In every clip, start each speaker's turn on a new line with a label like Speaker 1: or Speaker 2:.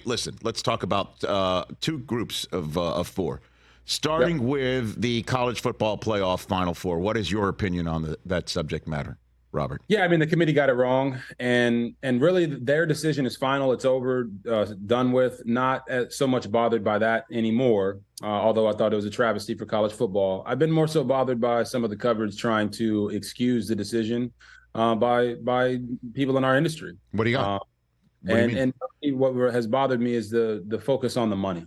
Speaker 1: listen, let's talk about two groups of four. Starting with the college football playoff Final Four. What is your opinion on that subject matter, Robert?
Speaker 2: Yeah, I mean, the committee got it wrong, and really their decision is final. It's over, done with. Not so much bothered by that anymore, although I thought it was a travesty for college football. I've been more so bothered by some of the coverage trying to excuse the decision by people in our industry.
Speaker 1: What do you got?
Speaker 2: And what has bothered me is the focus on the money.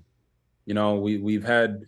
Speaker 2: You know, we've had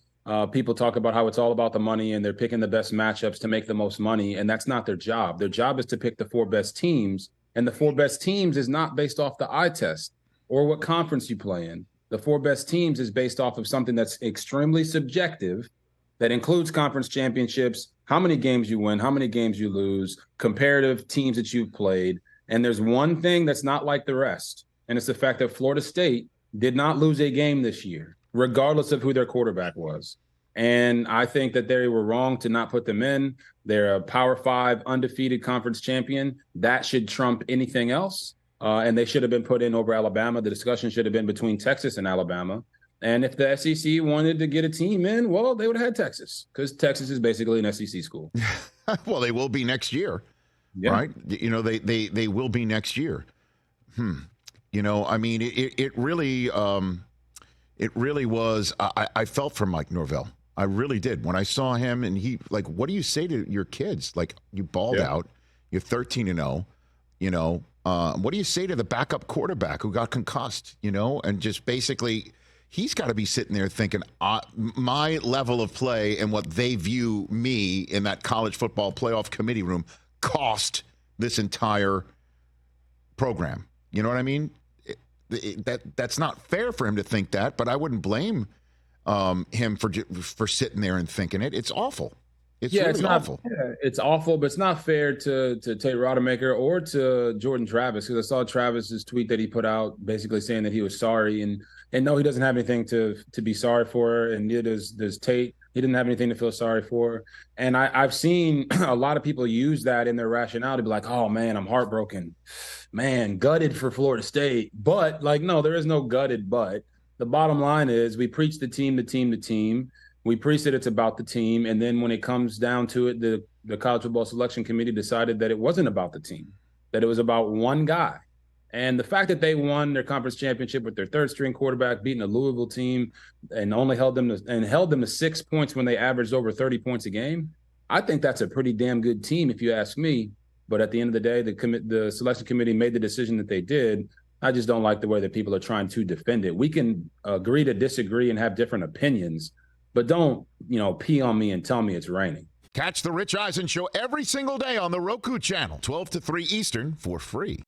Speaker 2: people talk about how it's all about the money and they're picking the best matchups to make the most money. And that's not their job. Their job is to pick the four best teams. And the four best teams is not based off the eye test or what conference you play in. The four best teams is based off of something that's extremely subjective that includes conference championships, how many games you win, how many games you lose, comparative teams that you've played. And there's one thing that's not like the rest. And it's the fact that Florida State did not lose a game this year, regardless of who their quarterback was. And I think that they were wrong to not put them in. They're a Power 5 undefeated conference champion. That should trump anything else. And they should have been put in over Alabama. The discussion should have been between Texas and Alabama. And if the SEC wanted to get a team in, well, they would have had Texas, because Texas is basically an SEC school.
Speaker 1: Well, they will be next year, right? You know, they will be next year. You know, I mean, it really was. I felt for Mike Norvell. I really did. When I saw him and he, like, what do you say to your kids? Like, you balled out. You're 13-0. You know, what do you say to the backup quarterback who got concussed? You know, and just basically, he's got to be sitting there thinking, my level of play and what they view me in that college football playoff committee room cost this entire program. You know what I mean? That's not fair for him to think that, but I wouldn't blame him for sitting there and thinking it. It's awful. It's really awful.
Speaker 2: Yeah, it's awful, but it's not fair to Tate Rodemaker or to Jordan Travis, because I saw Travis's tweet that he put out basically saying that he was sorry, and no, he doesn't have anything to be sorry for, and neither does Tate. He didn't have anything to feel sorry for. And I've seen a lot of people use that in their rationale to be like, oh man, I'm heartbroken, man, gutted for Florida State. But like, no, there is no gutted but. The bottom line is we preach the team. We preach that it's about the team. And then when it comes down to it, the College Football Selection Committee decided that it wasn't about the team, that it was about one guy. And the fact that they won their conference championship with their third string quarterback, beating a Louisville team, and only held them to 6 points when they averaged over 30 points a game, I think that's a pretty damn good team, if you ask me. But at the end of the day, the selection committee made the decision that they did. I just don't like the way that people are trying to defend it. We can agree to disagree and have different opinions, but don't, pee on me and tell me it's raining.
Speaker 1: Catch the Rich Eisen Show every single day on the Roku channel, 12 to 3 Eastern, for free.